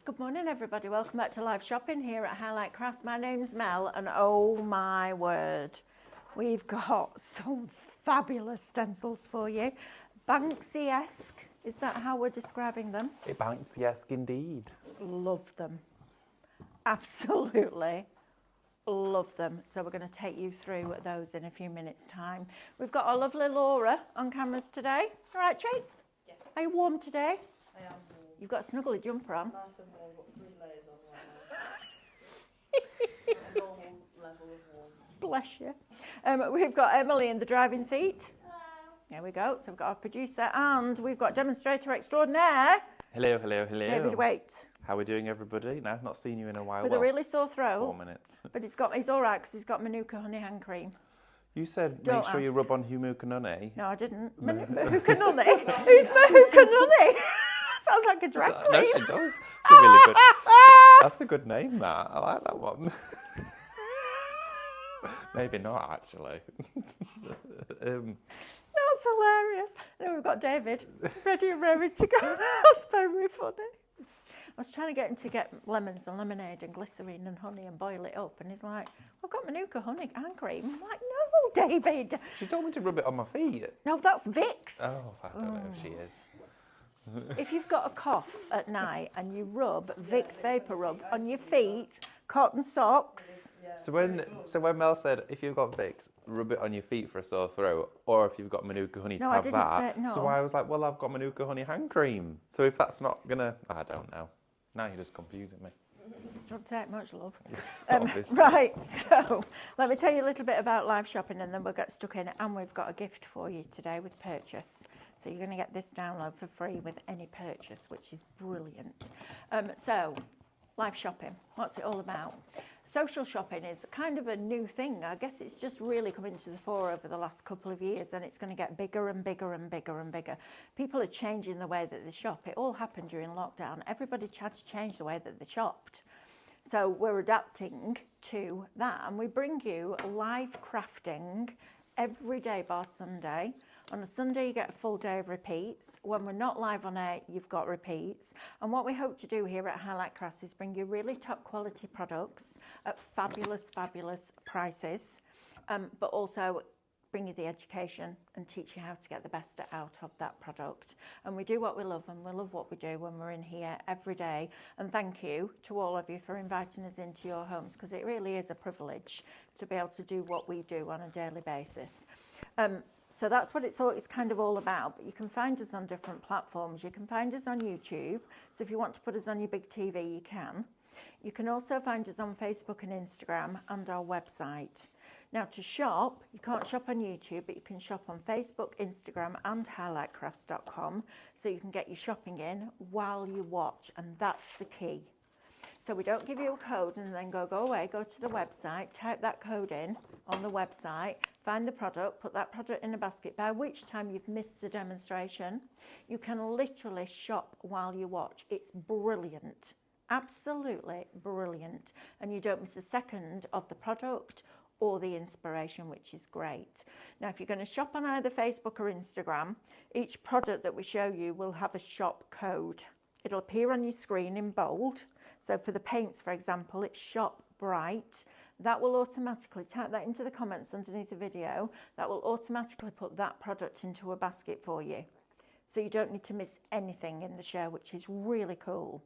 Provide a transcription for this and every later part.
Good morning everybody, welcome back to live shopping here at Highlight Crafts. My name's Mel and oh my word, we've got some fabulous stencils for you. Banksy-esque, is that how we're describing them? Banksy-esque indeed. Love them, absolutely love them. So we're going to take you through those in a few minutes time. We've got our lovely Laura on cameras today. All right, Jake? Yes. Are you warm today? I am warm. You've got a snuggly jumper on. Nice and warm, got 3 layers on right now. A normal level of warm. Bless you. We've got Emily in the driving seat. Hello. There we go. So we've got our producer and we've got demonstrator extraordinaire. Hello, hello, hello. David Waite. How are we doing, everybody? No, not seen you in a while. With a really sore throat. 4 minutes. But he's all right because he's got Manuka honey hand cream. You said Don't make sure you ask. rub on Manuka honey. No, I didn't. Manuka honey? Who's Manuka honey? Sounds like a drag queen. No, she does. It's a really good. That's a good name, that. I like that one. Maybe not, actually. That's hilarious. And then we've got David ready and raring to go. That's very funny. I was trying to get him to get lemons and lemonade and glycerine and honey and boil it up. And he's like, I've got Manuka honey hand cream. I'm like, no, David. She told me to rub it on my feet. No, that's Vicks. Oh, I don't know if she is. If you've got a cough at night and you rub Vicks Vapor Rub on your feet, cotton socks. So when Mel said, if you've got Vicks, rub it on your feet for a sore throat, or if you've got Manuka honey No, to I have didn't that. say- no. So I was like, well, I've got Manuka honey hand cream. So if that's not gonna, I don't know. Now you're just confusing me. Don't take much, love. Obviously. Right, so let me tell you a little bit about live shopping and then we'll get stuck in. And we've got a gift for you today with purchase. So you're going to get this download for free with any purchase, which is brilliant. So, live shopping, what's it all about? Social shopping is kind of a new thing. I guess it's just really coming to the fore over the last couple of years and it's going to get bigger and bigger and bigger and bigger. People are changing the way that they shop. It all happened during lockdown. Everybody had to change the way that they shopped. So we're adapting to that and we bring you live crafting every day bar Sunday. On a Sunday you get a full day of repeats. When we're not live on air, you've got repeats. And what we hope to do here at Highlight Crafts is bring you really top quality products at fabulous, fabulous prices, but also bring you the education and teach you how to get the best out of that product. And we do what we love and we love what we do when we're in here every day. And thank you to all of you for inviting us into your homes because it really is a privilege to be able to do what we do on a daily basis. So that's what it's kind of all about. But you can find us on different platforms. You can find us on YouTube. So if you want to put us on your big TV, you can. You can also find us on Facebook and Instagram and our website. Now to shop, you can't shop on YouTube, but you can shop on Facebook, Instagram and highlightcrafts.com. So you can get your shopping in while you watch, and that's the key. So we don't give you a code and then go away, go to the website, type that code in on the website, find the product, put that product in a basket, by which time you've missed the demonstration. You can literally shop while you watch. It's brilliant, absolutely brilliant. And you don't miss a second of the product or the inspiration, which is great. Now, if you're going to shop on either Facebook or Instagram, each product that we show you will have a shop code. It'll appear on your screen in bold. So for the paints, for example, it's Shop Bright. That will automatically, type that into the comments underneath the video, that will automatically put that product into a basket for you. So you don't need to miss anything in the show, which is really cool.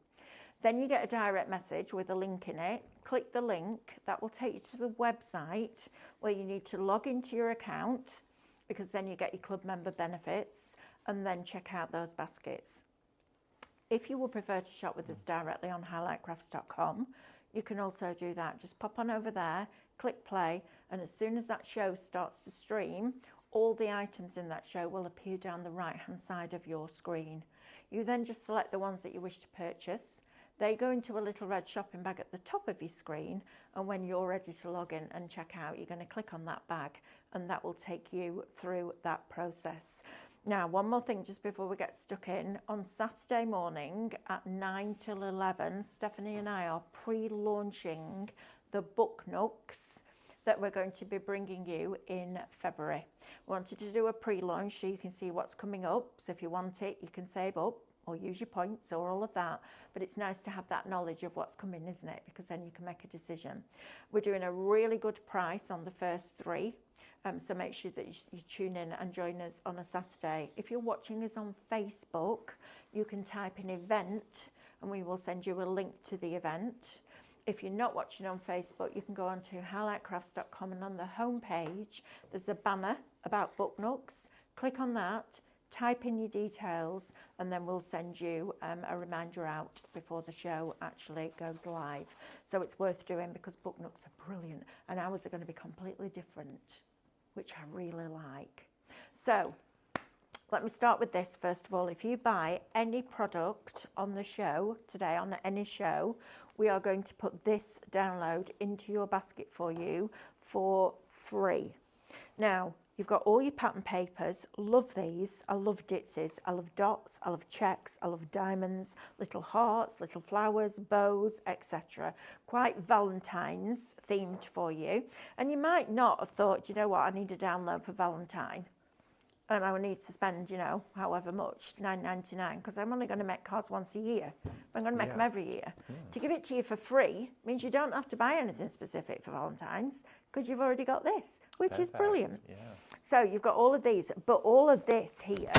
Then you get a direct message with a link in it. Click the link, that will take you to the website where you need to log into your account because then you get your club member benefits and then check out those baskets. If you would prefer to shop with us directly on highlightcrafts.com, you can also do that. Just pop on over there, click play, and as soon as that show starts to stream, all the items in that show will appear down the right-hand side of your screen. You then just select the ones that you wish to purchase. They go into a little red shopping bag at the top of your screen, and when you're ready to log in and check out, you're going to click on that bag, and that will take you through that process. Now, one more thing just before we get stuck in. On Saturday morning at 9 till 11, Stephanie and I are pre-launching the book nooks that we're going to be bringing you in February. We wanted to do a pre-launch so you can see what's coming up. So if you want it, you can save up or use your points or all of that. But it's nice to have that knowledge of what's coming, isn't it? Because then you can make a decision. We're doing a really good price on the first 3. So make sure that you tune in and join us on a Saturday. If you're watching us on Facebook, you can type in event and we will send you a link to the event. If you're not watching on Facebook, you can go on to highlightcrafts.com, and on the homepage, there's a banner about Book Nooks. Click on that, type in your details, and then we'll send you a reminder out before the show actually goes live. So it's worth doing because Book Nooks are brilliant, and ours are going to be completely different, which I really like. So let me start with this first of all. If you buy any product on the show today, on any show, we are going to put this download into your basket for you for free. Now, you've got all your pattern papers. Love these. I love ditsies. I love dots. I love checks. I love diamonds, little hearts, little flowers, bows, etc. Quite Valentine's themed for you. And you might not have thought, you know what, I need a download for Valentine. And I will need to spend, you know, however much, $9.99, because I'm only going to make cards once a year. I'm going to make them every year. To give it to you for free means you don't have to buy anything specific for Valentine's, because you've already got this, which is brilliant. Yeah. So you've got all of these, but all of this here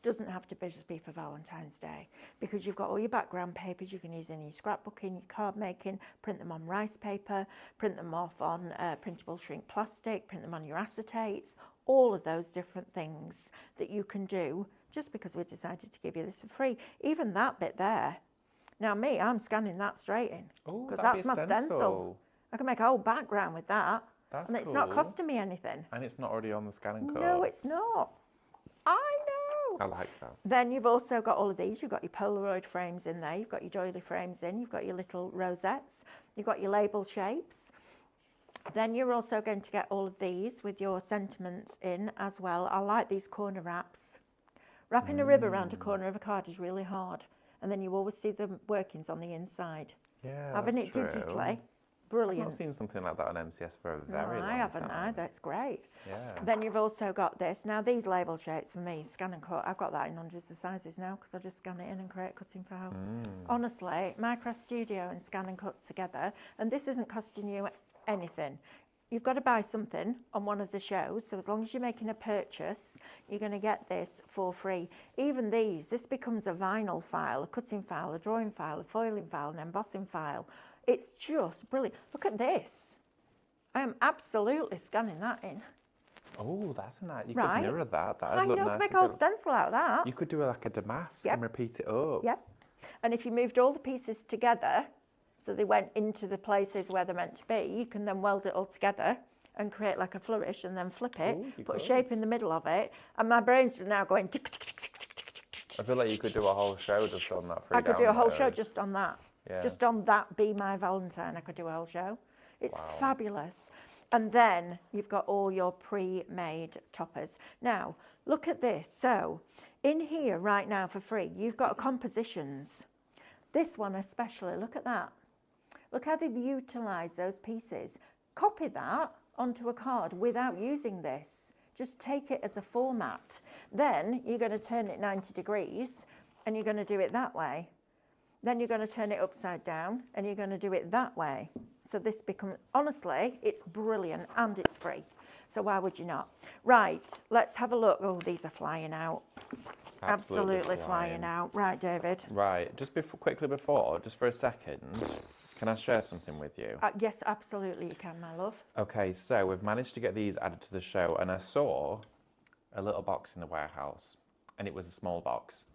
doesn't have to just be for Valentine's Day, because you've got all your background papers you can use in your scrapbooking, your card making, print them on rice paper, print them off on printable shrink plastic, print them on your acetates, all of those different things that you can do just because we decided to give you this for free. Even that bit there. Now me, I'm scanning that straight in because that's my stencil. I can make a whole background with that. That's and it's not costing me anything. And it's not already on the scanning code. No, it's not. I know. I like that. Then you've also got all of these. You've got your Polaroid frames in there. You've got your doily frames in. You've got your little rosettes. You've got your label shapes. Then you're also going to get all of these with your sentiments in as well. I like these corner wraps. Wrapping a rib around a corner of a card is really hard. And then you always see the workings on the inside. Yeah, Having that's it true. digitally, brilliant. I've not seen something like that on MCS for a very long time. I haven't either. It's great. Yeah. Then you've also got this. Now these label shapes for me, scan and cut. I've got that in hundreds of sizes now because I just scan it in and create a cutting file. Honestly, Micro Studio and scan and cut together, and this isn't costing you anything. You've got to buy something on one of the shows, so as long as you're making a purchase, you're going to get this for free. Even these, this becomes a vinyl file, a cutting file, a drawing file, a foiling file, an embossing file. It's just brilliant. Look at this. I am absolutely scanning that in. Oh, that's a nice. You Right. could mirror that. That'd I look know, nice. make a whole stencil out of that. You could do like a damask Yep. and repeat it up. Yep. And if you moved all the pieces together, so they went into the places where they're meant to be, you can then weld it all together and create like a flourish and then flip it, Ooh, you put a could. shape in the middle of it, and my brain's now going tick, tick, tick, tick, tick, tick, tick. I feel like you could do a whole show just on that free I could do a whole download. show just on that. Yeah. Just on that Be My Valentine, I could do a whole show. It's Wow. fabulous. And then you've got all your pre-made toppers. Now, look at this. So, in here right now for free, you've got compositions. This one especially, look at that. Look how they've utilised those pieces. Copy that onto a card without using this. Just take it as a format. Then you're going to turn it 90 degrees and you're going to do it that way. Then you're going to turn it upside down and you're going to do it that way. So this becomes, honestly, it's brilliant and it's free. So why would you not? Right, let's have a look. Oh, these are flying out. Absolutely flying out. Right, David. Right, just quickly before, just for a second, can I share something with you? Yes, absolutely you can, my love. Okay, so we've managed to get these added to the show, and I saw a little box in the warehouse, and it was a small box.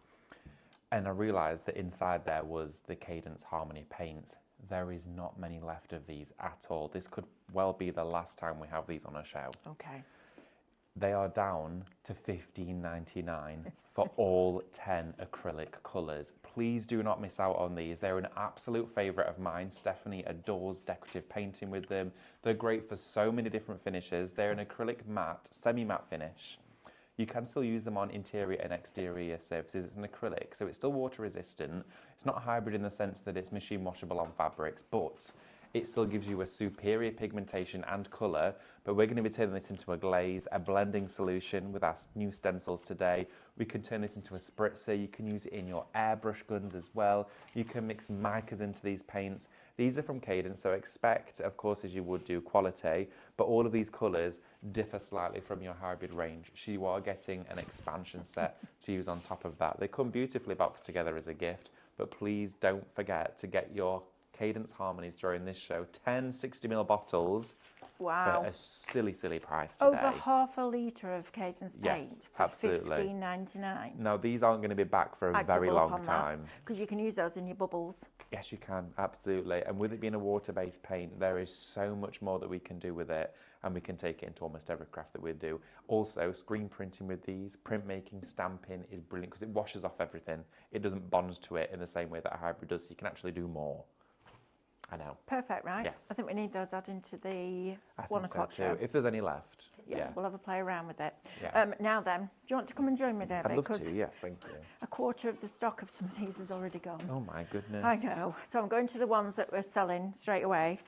And I realised that inside there was the Cadence Harmony paint. There is not many left of these at all. This could well be the last time we have these on a show. Okay. They are down to $15.99 for all 10 acrylic colours. Please do not miss out on these. They're an absolute favourite of mine. Stephanie adores decorative painting with them. They're great for so many different finishes. They're an acrylic matte, semi-matte finish. You can still use them on interior and exterior surfaces. It's an acrylic, so it's still water resistant. It's not hybrid in the sense that it's machine washable on fabrics, but it still gives you a superior pigmentation and colour, but we're going to be turning this into a glaze, a blending solution with our new stencils today. We can turn this into a spritzer. You can use it in your airbrush guns as well. You can mix micas into these paints. These are from Cadence, so expect, of course, as you would do, quality, but all of these colours differ slightly from your hybrid range. So you are getting an expansion set to use on top of that. They come beautifully boxed together as a gift, but please don't forget to get your Cadence Harmonies during this show. 10 60ml bottles Wow. for a silly, silly price today. Over half a litre of Cadence paint Yes, for absolutely. $15.99. Now, these aren't going to be back for a very long time. Because you can use those in your bubbles. Yes, you can, absolutely. And with it being a water-based paint, there is so much more that we can do with it, and we can take it into almost every craft that we do. Also, screen printing with these, printmaking, stamping is brilliant because it washes off everything. It doesn't bond to it in the same way that a hybrid does, so you can actually do more. I know. Perfect, right? Yeah. I think we need those added to the I 1 think o'clock so show. too, if there's any left. Yeah, we'll have a play around with it. Yeah. Now then, do you want to come and join me, David? I'd love Because to, yes, thank you. a quarter of the stock of some of these has already gone. Oh my goodness. I know. So I'm going to the ones that we're selling straight away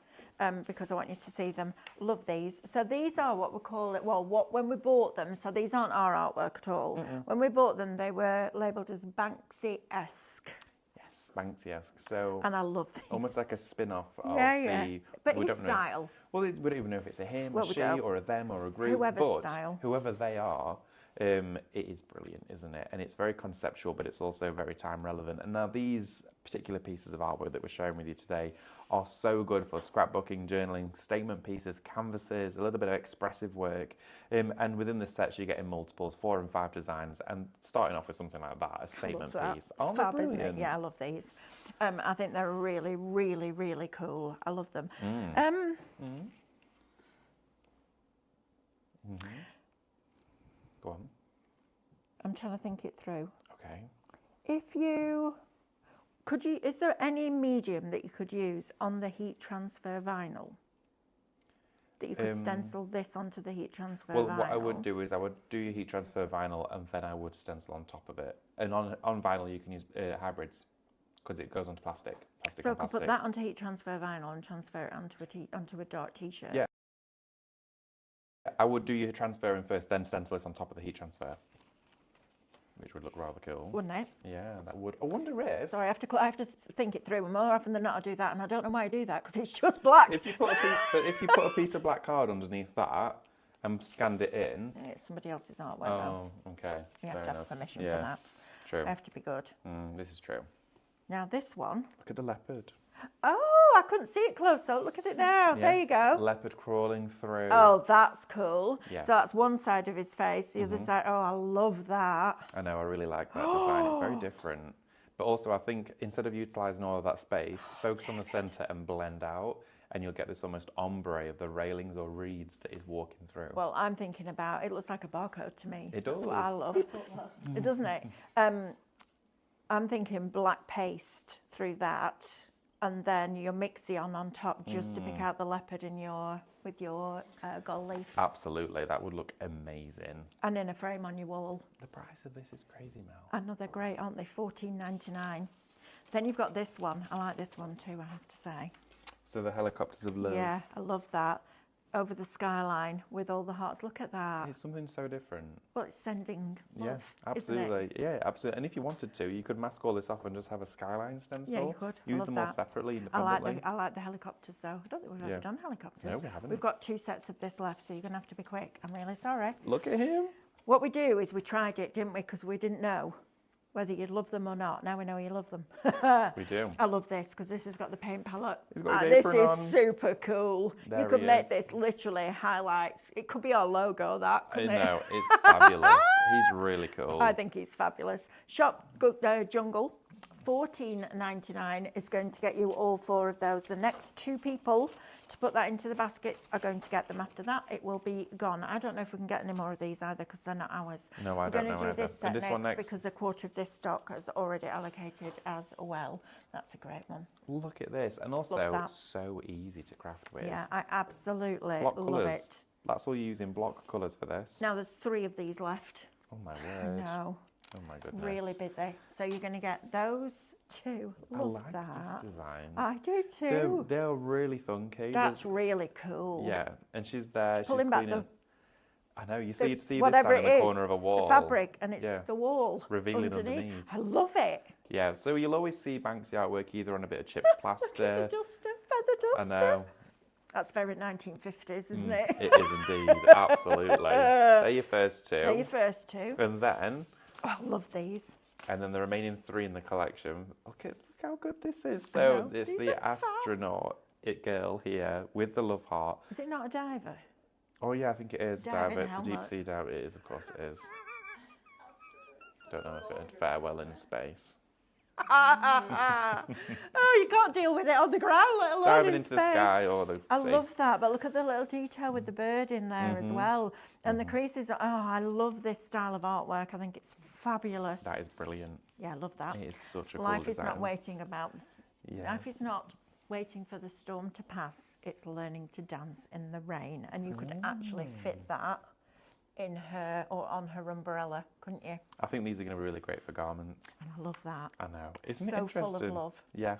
because I want you to see them. Love these. So these are what we call it, when we bought them, so these aren't our artwork at all. When we bought them, they were labelled as Banksy-esque. Yes, Banksy-esque. So And I love these. almost like a spin-off of Yeah. But we his don't know. style. Well, we don't even know if it's a him, Well, a we she, don't. or a them, or a group. Whoever's but style. whoever they are, it is brilliant, isn't it? And it's very conceptual, but it's also very time relevant. And now these particular pieces of artwork that we're sharing with you today are so good for scrapbooking, journaling, statement pieces, canvases, a little bit of expressive work. And within the sets, you're getting multiples, 4 and 5 designs, and starting off with something like that, a statement piece. It's fab, isn't it? Yeah, I love these. I think they're really, really, really cool. I love them. Go on. I'm trying to think it through. Okay. Is there any medium that you could use on the heat transfer vinyl? That you could stencil this onto the heat transfer vinyl? Well, what I would do is I would do your heat transfer vinyl and then I would stencil on top of it. And on vinyl you can use hybrids because it goes onto plastic. So I could put that onto heat transfer vinyl and transfer it onto a dark t-shirt? Yeah. I would do your transferring first, then stencil this on top of the heat transfer, which would look rather cool. Wouldn't it? Yeah, that would. I wonder if... Sorry, I have to think it through. More often than not, I do that, and I don't know why I do that, because it's just black. If you put a piece of black card underneath that and scanned it in... It's somebody else's artwork, Oh, okay. You have to have permission for Yeah, that. true. I have to be good. This is true. Now this one. Look at the leopard. Oh, I couldn't see it close up. Look at it now. Yeah. There you go. Leopard crawling through. Oh, that's cool. Yeah. So that's one side of his face. The other side, oh, I love that. I know, I really like that design. It's very different. But also, I think instead of utilising all of that space, focus on the centre and blend out, and you'll get this almost ombre of the railings or reeds that is walking through. Well, I'm thinking about, it looks like a barcode to me. It does. That's what I love. It doesn't it? I'm thinking black paste through that, and then your Mixion on top just to pick out the leopard with your gold leaf. Absolutely, that would look amazing. And in a frame on your wall. The price of this is crazy, Mel. I know, they're great, aren't they? $14.99. Then you've got this one. I like this one too, I have to say. So the helicopters of love. Yeah, I love that. Over the skyline with all the hearts. Look at that. It's something so different. Well, it's sending love, Yeah, absolutely. isn't it? Yeah, absolutely. And if you wanted to, you could mask all this off and just have a skyline stencil. Yeah, you could. I Use love them all that. separately, independently. I like the helicopters though. I don't think we've ever done helicopters. No, we haven't. We've got 2 sets of this left, so you're going to have to be quick. I'm really sorry. Look at him. What we do is we tried it, didn't we? Because we didn't know whether you'd love them or not. Now we know you love them. We do. I love this because this has got the paint palette. He's got his This apron is on. super cool. There You could he make is. this literally highlights. It could be our logo, that, I couldn't it? know, it's fabulous. He's really cool. I think he's fabulous. Shop Jungle, $14.99 is going to get you all 4 of those. The next 2 people to put that into the baskets are going to get them. After that, it will be gone. I don't know if we can get any more of these either because they're not ours. No, I We're don't going know to do either. this And set this one next? because a quarter of this stock is already allocated as well. That's a great one. Look at this. And also, that. so easy to craft with. Yeah, I absolutely Block love colours. it. That's all you're using block colours for this. Now there's 3 of these left. Oh my I word. know. Oh my goodness. Really busy. So you're going to get those two. I Love like that. this design. I do too. They're really funky. That's really cool. Yeah, and she's there. She's pulling back cleaning. I know. You the see this whatever down in it the corner is, of a wall. the fabric, and it's Yeah. the wall Revealing underneath. I love it. Yeah, so you'll always see Banksy artwork either on a bit of chipped Look plaster. at the duster, feather I duster. know. That's very 1950s, isn't it? It is indeed, absolutely. They're your first two. They're your first two. And then, Oh, I love these. and then the remaining three in the collection. Look how good this is. I So know. it's These the are fab. astronaut girl here with the love heart. Is it not a diver? Oh yeah, I think it is Diving diver. It's a deep helmet. sea diver. It is, of course it is. Don't know if it'd fare well in space. Oh, you can't deal with it on the ground, let alone Diving in into space. the sky or the I sea. love that, but look at the little detail with the bird in there Mm-hmm. as well. And the creases, I love this style of artwork. I think it's fabulous. That is brilliant. Yeah, I love that. It is such a cool Life is design. not waiting about. Life Yes. is not waiting for the storm to pass. It's learning to dance in the rain. And you could actually fit that in her or on her umbrella, couldn't you? I think these are going to be really great for garments. And I love that. I know. Isn't it So full of interesting? love. Yeah.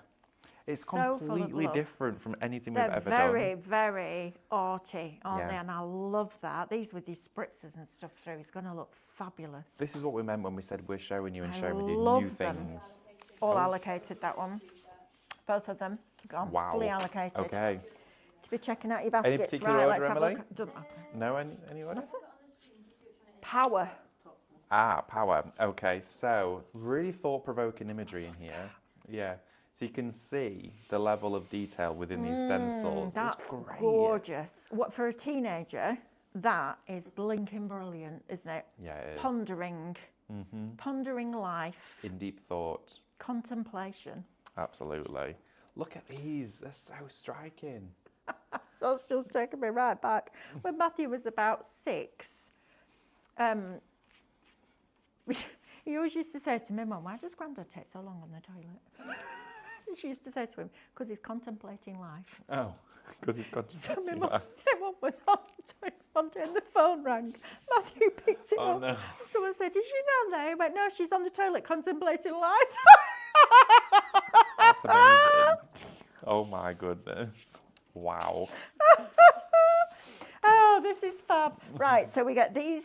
It's So full of completely love. different from anything They're we've ever very, done. very arty, aren't Yeah. they? And I love that. These with these spritzers and stuff through, it's going to look fabulous. This is what we meant when we said we're showing you and I sharing with you love new them. things. All allocated, that one. Both of them gone. Wow. Fully allocated. Okay. To be checking out your baskets. particular right, order, let's have a Emily? look. Doesn't matter. No, any order? Power. Ah, power. Okay, so really thought-provoking imagery in here. Yeah. So you can see the level of detail within these stencils. That's It's great. gorgeous. What for a teenager? That is blinking brilliant, isn't it? Yeah, it is. Pondering, pondering life, In deep thought. contemplation. Absolutely. Look at these. They're so striking. That's just taking me right back. When Matthew was about 6, he always used to say to me, Mum, why does Grandad take so long on the toilet? She used to say to him, because he's contemplating life. Oh, because it's got to So my be mum was on the toilet one day and the phone rang. Matthew picked it Oh, up. no. Someone said, is she down there? He went, no, she's on the toilet contemplating life. That's amazing. Oh my goodness. Wow. Oh, this is fab. Right, so we get these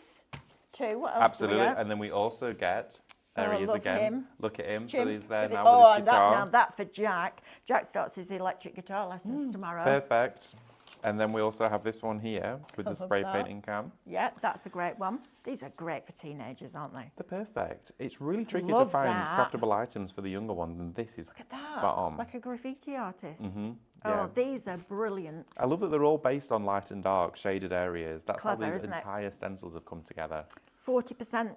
two. What else do we Absolutely. get? And then we also get, there he is love again. him. Look at him. Jim So he's there with it- now oh, with his guitar. now that for Jack. Jack starts his electric guitar lessons tomorrow. Perfect. And then we also have this one here with the love spray that. painting can. Yeah, that's a great one. These are great for teenagers, aren't they? They're perfect. It's really tricky to Love find that. craftable items for the younger ones, and this is Look at that. spot on. Like a graffiti artist. Yeah. Oh, these are brilliant. I love that they're all based on light and dark, shaded areas. That's Clever, how these isn't it? entire stencils have come together. 40%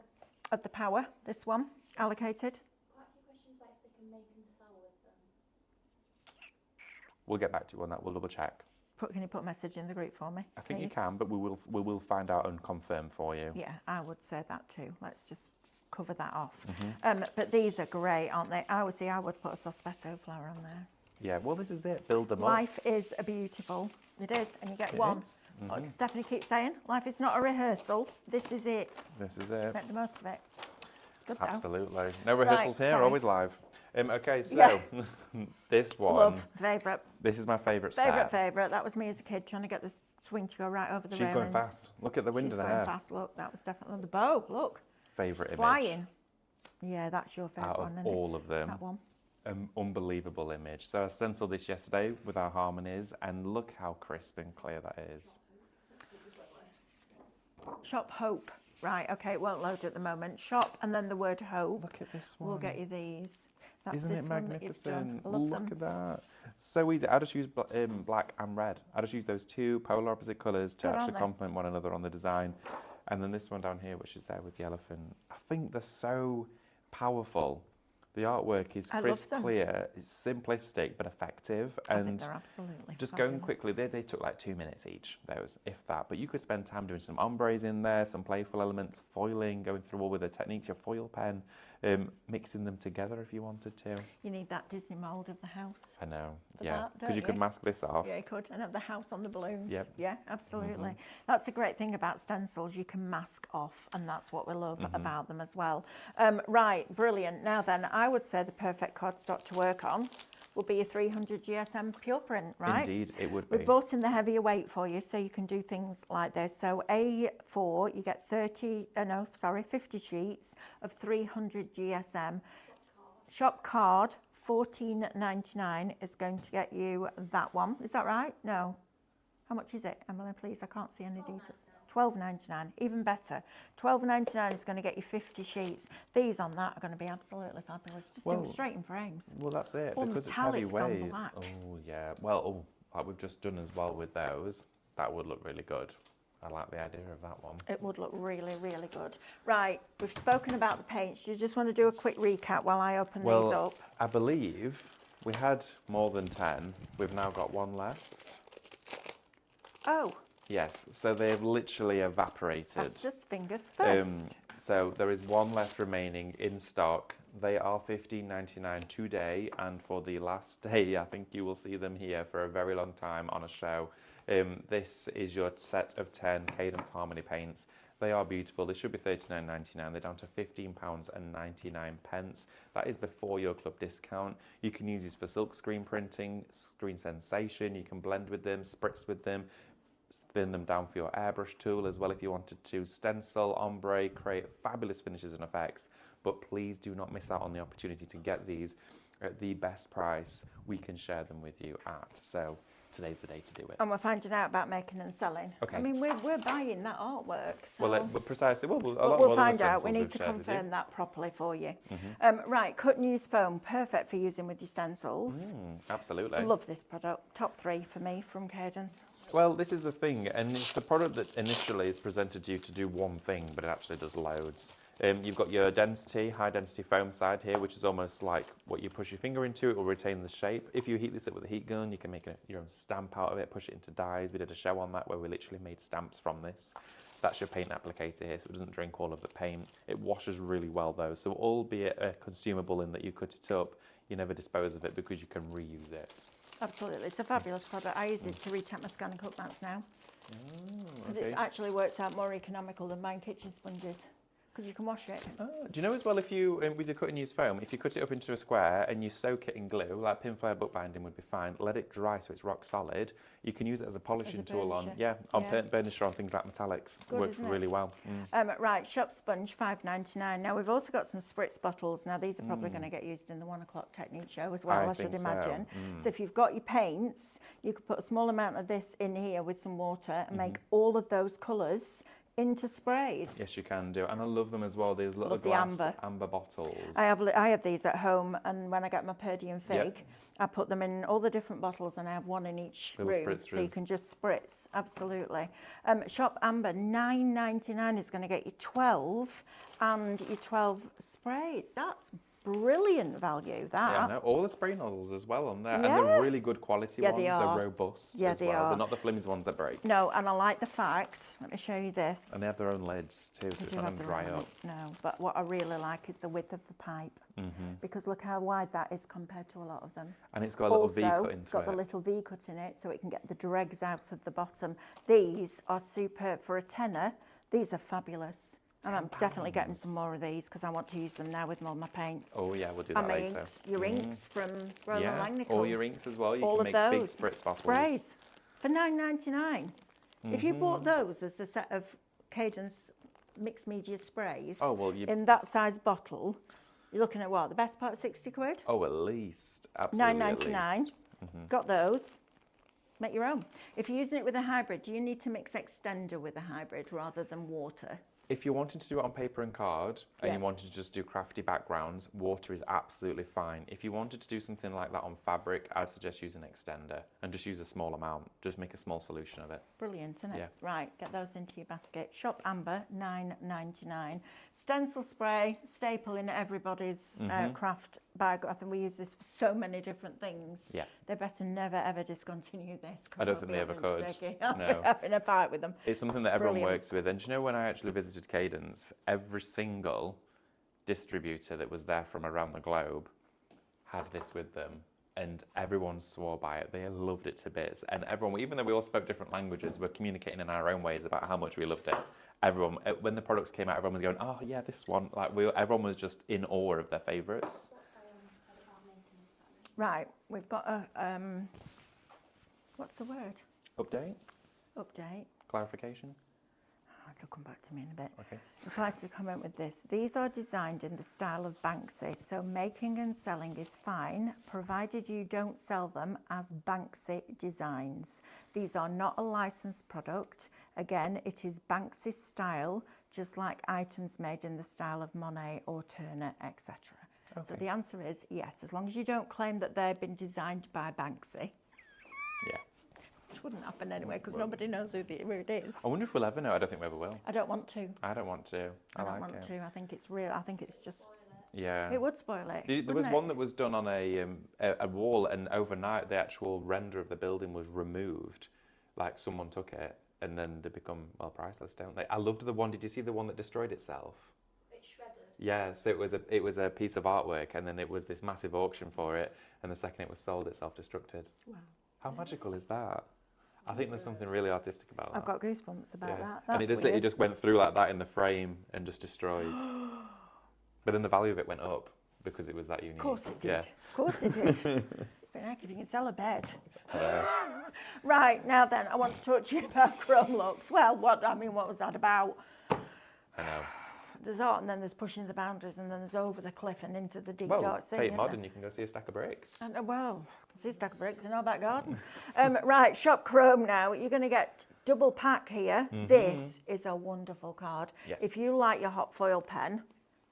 of the power, this one, allocated. Quite a few questions about if they can make and sell with them. We'll get back to you on that. We'll double check. Can you put a message in the group for me? I think you please? can, but we will find out and confirm for you. Yeah, I would say that too. Let's just cover that off. Mm-hmm. But these are great, aren't they? I would put a sospeso flower on there. Yeah, well, this is it. Build them up. Life is a beautiful. It is, and you get one. is. What Stephanie keeps saying, life is not a rehearsal. This is it. This is it. Make the most of it. Good though. Absolutely. No rehearsals here, sorry. always live. Okay, so Yeah. this one, Love, favourite. this is my favourite set. Favourite. That was me as a kid trying to get the swing to go right over the She's railings. going fast. Look at the wind She's in her going hair. fast. Look, that was definitely the bow. Look, Favourite it's image flying. Yeah, that's your favourite out one, of isn't all of it? them. That one. Unbelievable image. So I stenciled this yesterday with our harmonies, and look how crisp and clear that is. Shop Hope. Right, okay, it won't load at the moment. Shop and then the word Hope. Look at this one. We'll get you these. That's Isn't this it one that you've done. magnificent? I love Look them. at that. So easy. I just use black and red. I just use those two polar opposite colours to Good, aren't actually they? complement one another on the design. And then this one down here, which is there with the elephant. I think they're so powerful. The artwork is I love crisp, them. clear, it's simplistic but effective. I think And they're absolutely just fabulous. going quickly, they took like 2 minutes each, those, if that. But you could spend time doing some ombres in there, some playful elements, foiling, going through all with the techniques, your foil pen. mixing them together if you wanted to. You need that Disney mould of the house. I know, For yeah, that, because you don't could you? mask this off. Yeah, you could, and have the house on the balloons. Yep. Yeah, absolutely. That's the great thing about stencils, you can mask off, and that's what we love about them as well. Right, brilliant. Now then, I would say the perfect cardstock to work on would be a 300 GSM pure print, right? Indeed, it would be. We've brought in the heavier weight for you, so you can do things like this. So A4, you get 50 sheets of 300 GSM. Shop card, $14.99 is going to get you that one. Is that right? No. How much is it, Emily, please? I can't see any details. $12.99, even better. $12.99 is going to get you 50 sheets. These on that are going to be absolutely fabulous. Just do them straight in frames. Well, that's it, Or because it's metallics on heavyweight. black. Oh, yeah. Well, like we've just done as well with those, that would look really good. I like the idea of that one. It would look really, really good. Right, we've spoken about the paints. Do you just want to do a quick recap while I open these up? I believe we had more than 10. We've now got one left. Oh, Yes, so they've literally evaporated. that's just fingers first. So there is one left remaining in stock. They are $15.99 today, and for the last day, I think you will see them here for a very long time on a show. This is your set of 10 Cadence Harmony paints. They are beautiful. They should be $39.99. They're down to £15.99. That is before your club discount. You can use these for silk screen printing, screen sensation. You can blend with them, spritz with them, thin them down for your airbrush tool as well if you wanted to. Stencil, ombre, create fabulous finishes and effects. But please do not miss out on the opportunity to get these at the best price we can share them with you at. So today's the day to do it. And we're finding out about making and selling. Okay. I mean, we're buying that artwork. So Well, precisely. Well, we'll find out. We need to confirm that properly for you. Right, cut and use foam, perfect for using with your stencils. Absolutely. Love this product. Top 3 for me from Cadence. Well, this is the thing, and it's a product that initially is presented to you to do one thing, but it actually does loads. You've got your density, high density foam side here, which is almost like what you push your finger into, it will retain the shape. If you heat this up with a heat gun, you can make your own stamp out of it, push it into dyes. We did a show on that where we literally made stamps from this. That's your paint applicator here, so it doesn't drink all of the paint. It washes really well though, so albeit a consumable in that you cut it up, you never dispose of it because you can reuse it. Absolutely, it's a fabulous product. I use it to retap my scan and cook mats now. Because Okay. it actually works out more economical than buying kitchen sponges. Because you can wash it. Do you know as well, if you, with your cut and use foam, if you cut it up into a square and you soak it in glue, like pin flare bookbinding would be fine, let it dry so it's rock solid, you can use it as a polishing tool on, burnisher on things like metallics. Good, Works isn't it? really well. Right, shop sponge, $5.99. Now we've also got some spritz bottles. Now these are probably going to get used in the 1 o'clock technique show as well, I should think so. imagine. So if you've got your paints, you could put a small amount of this in here with some water and make all of those colours into sprays. Yes, you can do. And I love them as well, these little Love the glass amber. bottles. I have these at home, and when I get my Purdy and Fig, I put them in all the different bottles, and I have one in each Little room, spritzers. so you can just spritz. Absolutely. Shop Amber, $9.99 is going to get you 12, and your 12 spray. That's brilliant value. That. Yeah, no, all the spray nozzles as well on there, and Yeah. they're really good quality Yeah, ones. they are. They're robust Yeah, as they well. are. They're not the flimsy ones that break. No, and I like the fact. Let me show you this. And they have their own lids too, so They it's do not have going to the dry up. ornaments, no, but what I really like is the width of the pipe, because look how wide that is compared to a lot of them. And it's got a little Also, V cut it's into got the it. little V cut in it, so it can get the dregs out of the bottom. These are superb for a tenner. These are fabulous. And I'm definitely getting some more of these because I want to use them now with all my paints. Oh yeah, we'll do And that my later. inks, your inks from Roland Yeah, Langnickel. all your inks as well. You all can of make big those spritz bottles. sprays for $9.99. If you bought those as a set of Cadence mixed media sprays Oh, well, you- in that size bottle, you're looking at what? The best part of 60 quid? Oh, at least. Absolutely. $9.99. At least. Got those. Make your own. If you're using it with a hybrid, do you need to mix extender with a hybrid rather than water? If you're wanting to do it on paper and card, and Yeah. you wanted to just do crafty backgrounds, water is absolutely fine. If you wanted to do something like that on fabric, I'd suggest using an extender and just use a small amount. Just make a small solution of it. Brilliant, isn't it? Yeah. Right, get those into your basket. Shop Amber, $9.99. Stencil spray, staple in everybody's craft bag. I think we use this for so many different things. Yeah. They better never ever discontinue this. 'Cause I don't I'll think be they ever having a could. sticky. I'll be No. having a fight with them. It's something that everyone Brilliant. works with. And do you know, when I actually visited Cadence, every single distributor that was there from around the globe had this with them, and everyone swore by it. They loved it to bits, and everyone, even though we all spoke different languages, were communicating in our own ways about how much we loved it. Everyone, when the products came out, everyone was going, "Oh yeah, this one!" Like everyone was just in awe of their favourites. What Diane said about making and selling. Right, we've got a, what's the word? Update, Update. clarification. It'll come back to me in a bit. Okay. Reply to the comment with this. These are designed in the style of Banksy, so making and selling is fine, provided you don't sell them as Banksy designs. These are not a licensed product. Again, it is Banksy style, just like items made in the style of Monet or Turner, etc. Okay. So the answer is yes, as long as you don't claim that they've been designed by Banksy. Yeah. Which wouldn't happen anyway, because nobody knows who it is. I wonder if we'll ever know. I don't think we ever will. I don't want to. I don't want to. I don't like want it. to. I think it's real. I think it's just. Yeah. It would spoil it. There was wouldn't one it? that was done on a wall, and overnight the actual render of the building was removed. Like someone took it, and then they become priceless, don't they? I loved the one. Did you see the one that destroyed itself? It's shredded. Yeah. So it was a piece of artwork, and then it was this massive auction for it, and the second it was sold, it self-destructed. Wow. How magical is that? I think there's something really artistic about that. I've got goosebumps about that. And it just went through like that in the frame and just destroyed. But then the value of it went up because it was that unique. Of course it did. Yeah. Of course it did. But heck, if you can sell a bed. Yeah. Right, now then, I want to talk to you about Chrome looks. Well, what was that about? I know. There's art, and then there's pushing the boundaries, and then there's over the cliff and into the deep Well, dark sea. take mod and you can go see a stack of bricks. And, well, I can see a stack of bricks in our back garden. Right, shop Chrome now. You're going to get double pack here. This is a wonderful card. Yes. If you like your hot foil pen,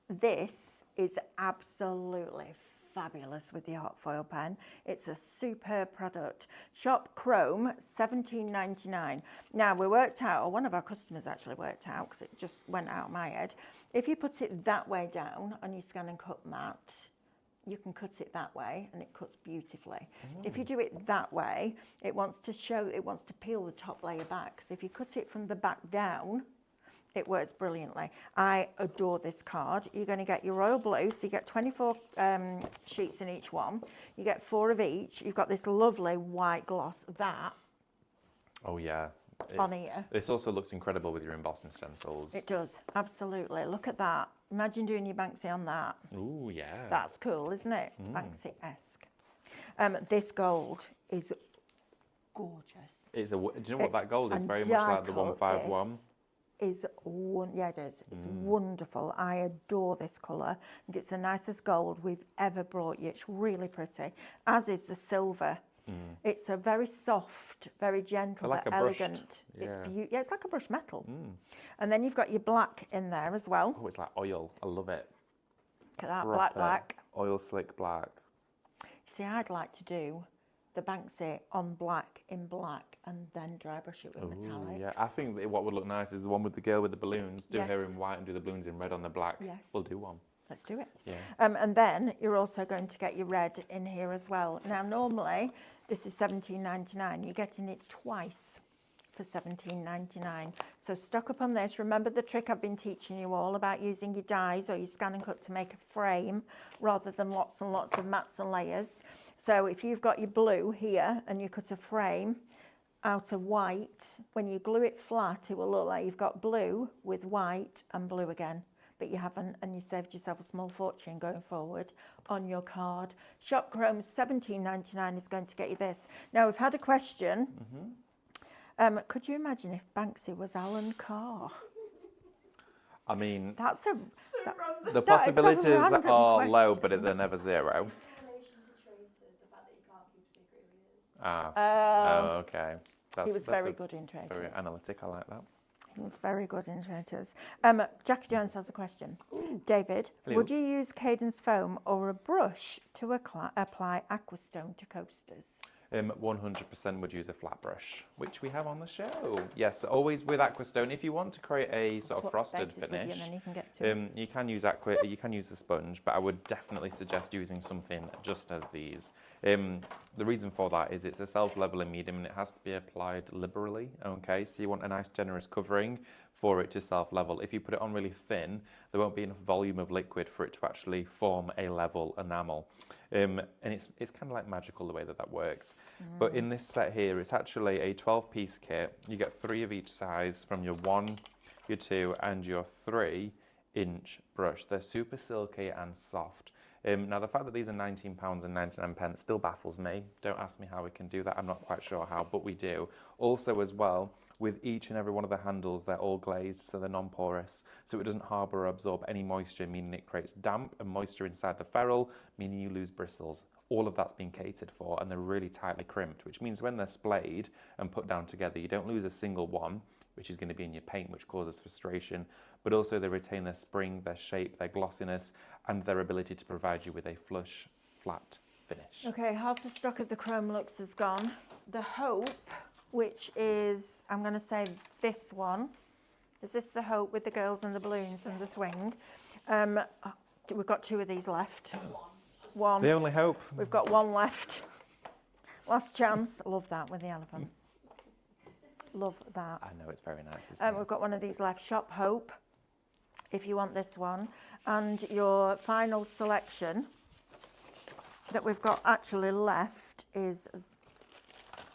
this is absolutely fabulous with your hot foil pen. It's a superb product. Shop Chrome, $17.99. Now we worked out, or one of our customers actually worked out, because it just went out of my head. If you put it that way down on your scan and cut mat, you can cut it that way and it cuts beautifully. If you do it that way, it wants to peel the top layer back. So if you cut it from the back down, it works brilliantly. I adore this card. You're going to get your royal blue, so you get 24 sheets in each one. You get 4 of each. You've got this lovely white gloss. That Oh yeah. on here. This also looks incredible with your embossing stencils. It does, absolutely. Look at that. Imagine doing your Banksy on that. Ooh, yeah. That's cool, isn't it? Banksy-esque. This gold is gorgeous. Do you know what that gold is? and Very much like the dark 151. this is yeah, it is. It's wonderful. I adore this colour. I think it's the nicest gold we've ever brought you. It's really pretty, as is the silver. It's a very soft, very gentle, like but a brushed, elegant. yeah. It's like a brushed metal. And then you've got your black in there as well. Oh, it's like oil. I love it. Look at that, Proper black. Oil slick black. See, I'd like to do the Banksy on black in black and then dry brush it with metallics. Yeah, I think that what would look nice is the one with the girl with the balloons. Do her Yes. in white and do the balloons in red on the black. Yes. We'll do one. Let's do it. Yeah. And then you're also going to get your red in here as well. Now, normally this is $17.99. You're getting it twice for $17.99. So stock up on this. Remember the trick I've been teaching you all about using your dies or your scan and cut to make a frame rather than lots and lots of mats and layers. So if you've got your blue here and you cut a frame out of white, when you glue it flat, it will look like you've got blue with white and blue again. But you haven't, and you saved yourself a small fortune going forward on your card. Shop Chrome $17.99 is going to get you this. Now, we've had a question. Could you imagine if Banksy was Alan Carr? I mean, that the is a possibilities random are low, question. but they're never zero. In relation to traitors, the fact that you can't keep a secret who he is. Oh, okay. He was very good in Very traitors. analytic. I like that. He was very good in traitors. Jackie Jones has a question. David, Hello. would you use Cadence foam or a brush to apply Aquastone to coasters? 100% would use a flat brush, which we have on the show. Yes, always with Aquastone. If you want to create a sort of Swap frosted spaces with finish, you and then you can get to it. you can use you can use the sponge, but I would definitely suggest using something just as these. The reason for that is it's a self-leveling medium and it has to be applied liberally. Okay, so you want a nice generous covering for it to self-level. If you put it on really thin, there won't be enough volume of liquid for it to actually form a level enamel. And it's kind of like magical the way that works. But in this set here, it's actually a 12-piece kit. You get 3 of each size from your 1, your 2, and your 3-inch brush. They're super silky and soft. Now, the fact that these are £19.99 still baffles me. Don't ask me how we can do that. I'm not quite sure how, but we do. Also, as well, with each and every one of the handles, they're all glazed, so they're non-porous, so it doesn't harbour or absorb any moisture, meaning it creates damp and moisture inside the ferrule, meaning you lose bristles. All of that's been catered for, and they're really tightly crimped, which means when they're splayed and put down together, you don't lose a single one, which is going to be in your paint, which causes frustration, but also they retain their spring, their shape, their glossiness, and their ability to provide you with a flush, flat finish. Okay, half the stock of the Chrome Lux is gone. The Hope, which is, I'm going to say this one. Is this the Hope with the girls and the balloons and the swing? We've got 2 of these left. One. The only hope. We've got 1 left. Last chance. Love that with the elephant. Love that. I know, it's very nice, isn't it? We've got one of these left. Shop Hope, if you want this one. And your final selection that we've got actually left is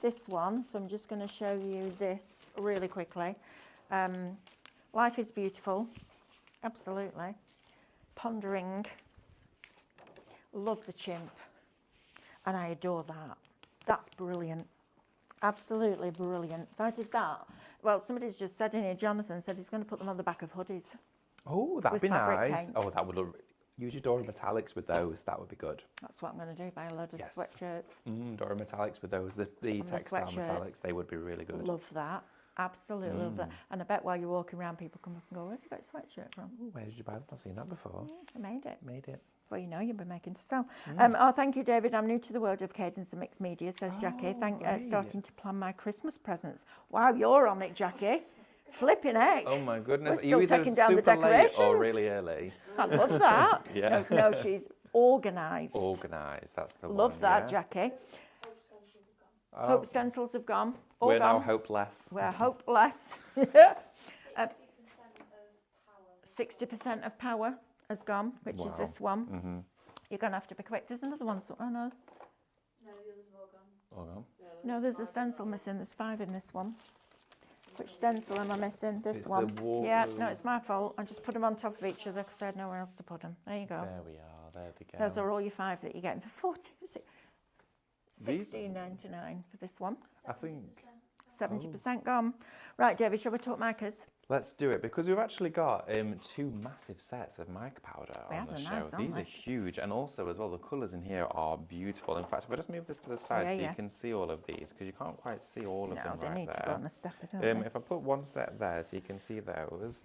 this one. So I'm just going to show you this really quickly. Life is Beautiful. Absolutely. Pondering. Love the chimp. And I adore that. That's brilliant. Absolutely brilliant. If I did that, well, somebody's just said in here, Jonathan said he's going to put them on the back of hoodies. Oh, that'd with be fabric nice. paint. Oh, that would look... Use your Dora Metallics with those. That would be good. That's what I'm going to do, buy a load of Yes. sweatshirts. Dora Metallics with those. The And the textile sweatshirts. metallics, they would be really good. Love that. Absolutely love that. And I bet while you're walking around, people come up and go, where did you get a sweatshirt from? Ooh, where did you buy them? I've not seen that before. I made it. Made it. Well, you know, you'll be making to sell. Thank you, David. I'm new to the world of cadence and mixed media, says Jackie. Great. Starting to plan my Christmas presents. Wow, you're on it, Jackie. Flipping heck. Oh my goodness. We're still taking down the super late decorations. or really early? I love that. Yeah. No, she's organised. Organised, that's the one. Love that, yeah. Jackie. Oh, Hope stencils have gone. All we're now gone. hopeless. We're hopeless. 60% of power has gone, which is Wow. this one. You're going to have to be quick. There's another one. Oh, no. No, the others have all gone. Oh, no. No, there's a stencil missing. There's 5 in this one. Which stencil am I missing? This It's one. the wall Yeah, glue. no, it's my fault. I just put them on top of each other because I had nowhere else to put them. There you go. There we are. There we go. Those are all your 5 that you're getting for 40. These- $16.99 for this one. I think... 70% gone. Right, David, shall we talk micas? Let's do it, because we've actually got 2 massive sets of mica powder They on are the show. nice, aren't These they? are huge, and also as well, the colours in here are beautiful. In fact, if I just move this to the side so yeah. you can see all of these, because you can't quite see all of No, them they right need there. to go on the stepper, don't they? If I put one set there so you can see those,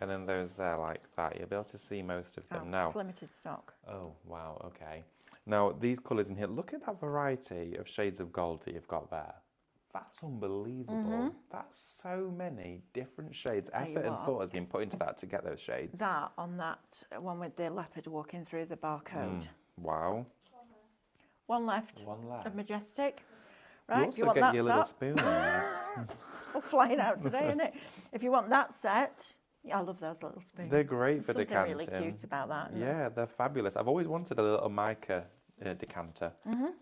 and then those there like that, you'll be able to see most of them. Oh, Now, it's limited stock. oh, wow, okay. Now, these colours in here, look at that variety of shades of gold that you've got there. That's unbelievable. That's so many different shades. Tell you Effort and what. thought has been put into that to get those shades. That on that one with the leopard walking through the barcode. Wow. One left One left. of Majestic. You Right, also you want get that your little set? spoons. All flying out today, isn't it? If you want that set, yeah, I love those little spoons. They're great for There's something decanting. really cute about that. isn't there? Yeah, they're fabulous. I've always wanted a little mica decanter,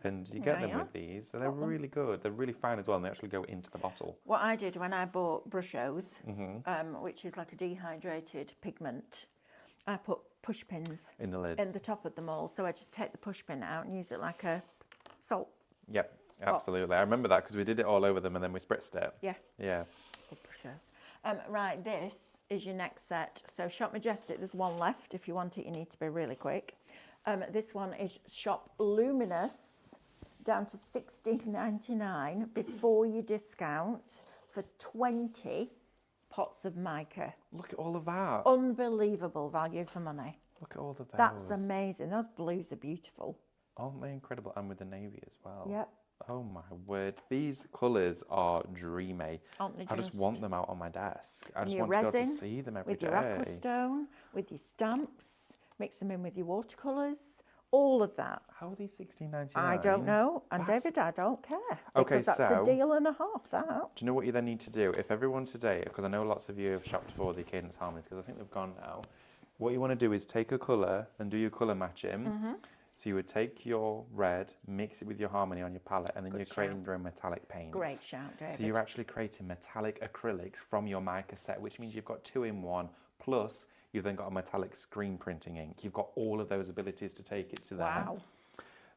and you get There them you with these. So they're really good. They're really fine as well, and they actually go into the bottle. What I did when I bought Brushos, Mm-hmm. which is like a dehydrated pigment, I put push pins In the lids. in the top of them all. So I just take the push pin out and use it like a salt. Yep, absolutely. I remember that because we did it all over them and then we spritzed it. Yeah. Yeah. Love Brushos. Right, this is your next set. So Shop Majestic, there's one left. If you want it, you need to be really quick. This one is Shop Luminous, down to $16.99 before your discount for 20 pots of mica. Look at all of that. Unbelievable value for money. Look at all of those. That's amazing. Those blues are beautiful. Aren't they incredible? And with the navy as well. Yep. Oh my word. These colours are dreamy. Aren't they I just just? want them out on my desk. I And just your want to be able resin to see them every with day. your aquastone, with your stamps, mix them in with your watercolours. all of that. How are these 16.99? I don't know. And That's- David, I don't care. Okay, Because that's so- a deal and a half, that. Do you know what you then need to do? If everyone today, because I know lots of you have shopped for the Cadence Harmonies, because I think they've gone now. What you want to do is take a colour and do your colour matching. So you would take your red, mix it with your Harmony on your palette, and then Good you're creating your own metallic paints. Great shout, David. So you're actually creating metallic acrylics from your mica set, which means you've got 2 in 1, plus you've then got a metallic screen printing ink. You've got all of those abilities to take it to there. Wow.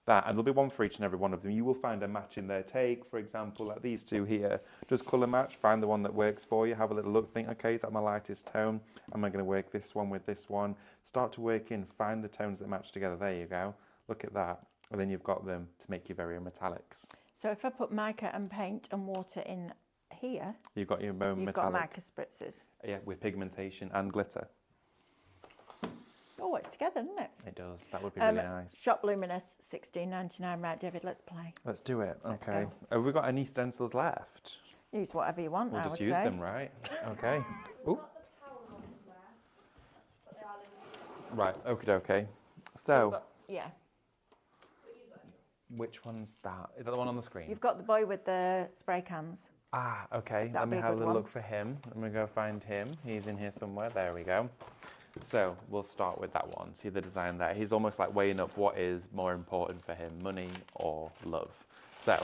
That, and there'll be one for each and every one of them. You will find a match in there. Take, for example, like these two here. Just colour match, find the one that works for you, have a little look, think, okay, is that my lightest tone? Am I going to work this one with this one? Start to work in, find the tones that match together. There you go. Look at that. And then you've got them to make your very own metallics. So if I put mica and paint and water in here, You've got your own you've metallic. got mica spritzers. Yeah, with pigmentation and glitter. Oh, it's together, isn't it? It does. That would be really nice. Shop Luminous, 16.99. Right, David, let's play. Let's do it. Let's Okay. go. Have we got any stencils left? Use whatever you want, We'll I just would use say. them, right? Okay. Ooh. Got the power ones there, but they are limited. Right. Okay. So, Yeah. which one's that? Is that the one on the screen? You've got the boy with the spray cans. Ah, okay. Let That'd me be a have a good little one. look for him. Let me go find him. He's in here somewhere. There we go. So we'll start with that one. See the design there? He's almost like weighing up what is more important for him, money or love. So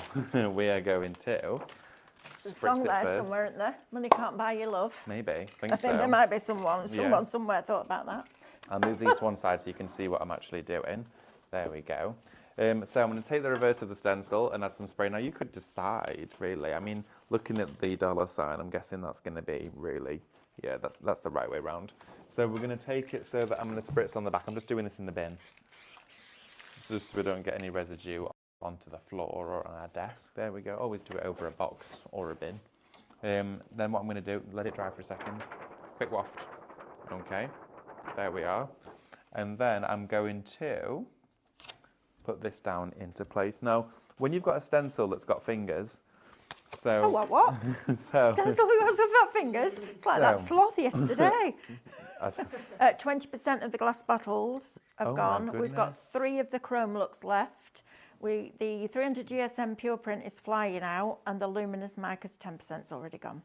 we are going to There's a spritz song it there first. somewhere, isn't there? Money can't buy you love. Maybe. I Think think so. there might be someone Yeah. somewhere thought about that. I'll move these to one side so you can see what I'm actually doing. There we go. So I'm going to take the reverse of the stencil and add some spray. Now you could decide, really. I mean, looking at the dollar sign, I'm guessing that's going to be really, yeah, that's the right way round. So we're going to take it so that I'm going to spritz on the back. I'm just doing this in the bin, just so we don't get any residue onto the floor or on our desk. There we go. Always do it over a box or a bin. Then what I'm going to do, let it dry for a second. Quick waft. Okay, there we are. And then I'm going to put this down into place. Now, when you've got a stencil that's got fingers, so... Oh, what? so Stencil who has fat fingers? It's like that So- sloth yesterday. I don't- 20% of the glass bottles have Oh, my gone. We've got goodness. 3 of the chrome looks left. The 300 GSM pure print is flying out, and the luminous mica's 10% is already gone.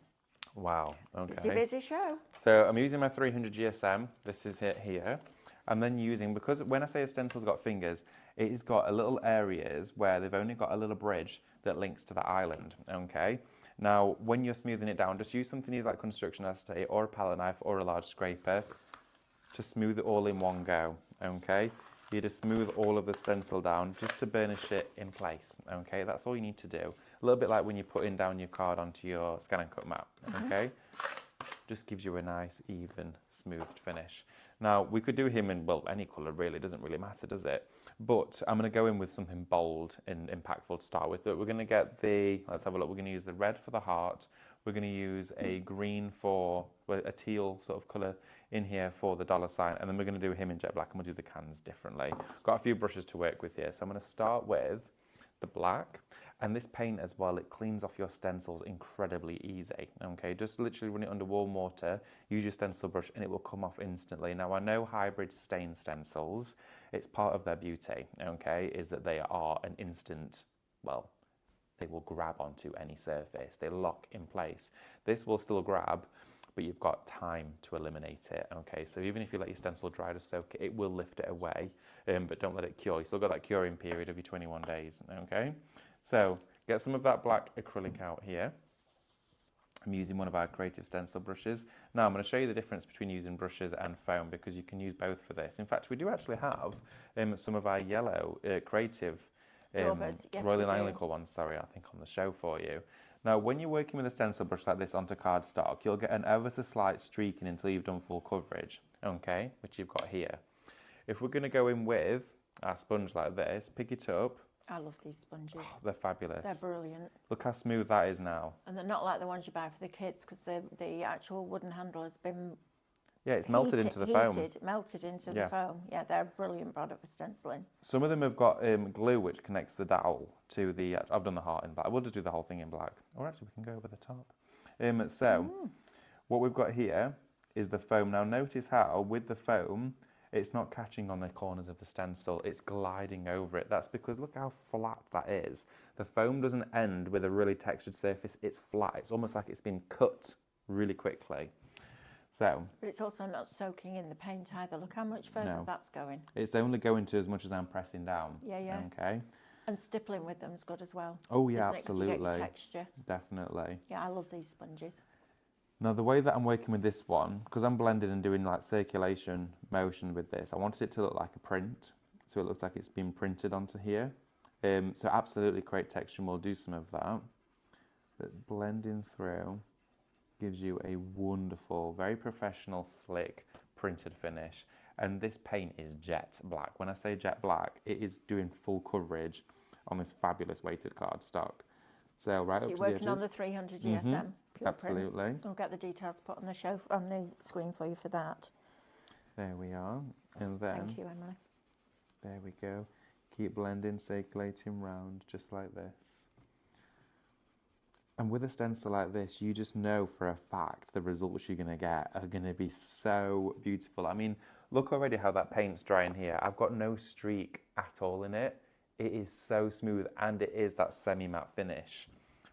Wow, Busy, okay. busy show. So I'm using my 300 GSM. This is it here. I'm then using, because when I say a stencil's got fingers, it's got a little areas where they've only got a little bridge that links to the island, okay? Now, when you're smoothing it down, just use something either like construction acetate or a palette knife or a large scraper to smooth it all in one go, okay? You just smooth all of the stencil down just to burnish it in place, okay? That's all you need to do. A little bit like when you're putting down your card onto your scan and cut mat, okay? Just gives you a nice, even, smoothed finish. Now, we could do him in, well, any colour really, it doesn't really matter, does it? But I'm going to go in with something bold and impactful to start with. But we're going to get the, let's have a look, we're going to use the red for the heart. We're going to use a green for, well, a teal sort of colour in here for the dollar sign. And then we're going to do him in jet black, and we'll do the cans differently. Got a few brushes to work with here. So I'm going to start with the black. And this paint as well, it cleans off your stencils incredibly easy, okay? Just literally run it under warm water, use your stencil brush, and it will come off instantly. Now, I know hybrid stain stencils, it's part of their beauty, okay, is that they are an instant, well, they will grab onto any surface. They lock in place. This will still grab, but you've got time to eliminate it, okay? So even if you let your stencil dry to soak it, it will lift it away, but don't let it cure. You still got that curing period of your 21 days, okay? So get some of that black acrylic out here. I'm using one of our creative stencil brushes. Now I'm going to show you the difference between using brushes and foam, because you can use both for this. In fact, we do actually have some of our yellow creative Daubers, yes, Royal we do. Analytical ones, sorry, I think on the show for you. Now, when you're working with a stencil brush like this onto cardstock, you'll get an ever so slight streaking until you've done full coverage, okay, which you've got here. If we're going to go in with our sponge like this, pick it up. I love these sponges. Oh, they're fabulous. They're brilliant. Look how smooth that is now. And they're not like the ones you buy for the kids, because the actual wooden handle has been Yeah, it's melted into the foam. Melted into Yeah. the foam. Yeah, they're a brilliant product for stenciling. Some of them have got glue which connects the dowel to the... I've done the heart in black. We'll just do the whole thing in black. Or actually, we can go over the top. What we've got here is the foam. Now, notice how, with the foam, It's not catching on the corners of the stencil, it's gliding over it. That's because look how flat that is. The foam doesn't end with a really textured surface, it's flat. It's almost like it's been cut really quickly. So, but it's also not soaking in the paint either. Look how much further that's going. It's only going to as much as I'm pressing down. Yeah, yeah. Okay. And stippling with them is good as well. Oh yeah, isn't it? 'Cause you get your absolutely. texture. Definitely. Yeah, I love these sponges. Now the way that I'm working with this one, because I'm blending and doing like circulation motion with this, I wanted it to look like a print. So it looks like it's been printed onto here. So absolutely great texture, and we'll do some of that. But blending through gives you a wonderful, very professional, slick, printed finish. And this paint is jet black. When I say jet black, it is doing full coverage on this fabulous weighted cardstock. So right up to the edges. You're working on the 300 GSM. Absolutely. I'll get the details put on the show on the screen for you for that. There we are. And then Thank you, Emily. there we go. Keep blending, circulating round, just like this. And with a stencil like this, you just know for a fact the results you're going to get are going to be so beautiful. I mean, look already how that paint's drying here. I've got no streak at all in it. It is so smooth, and it is that semi-matte finish,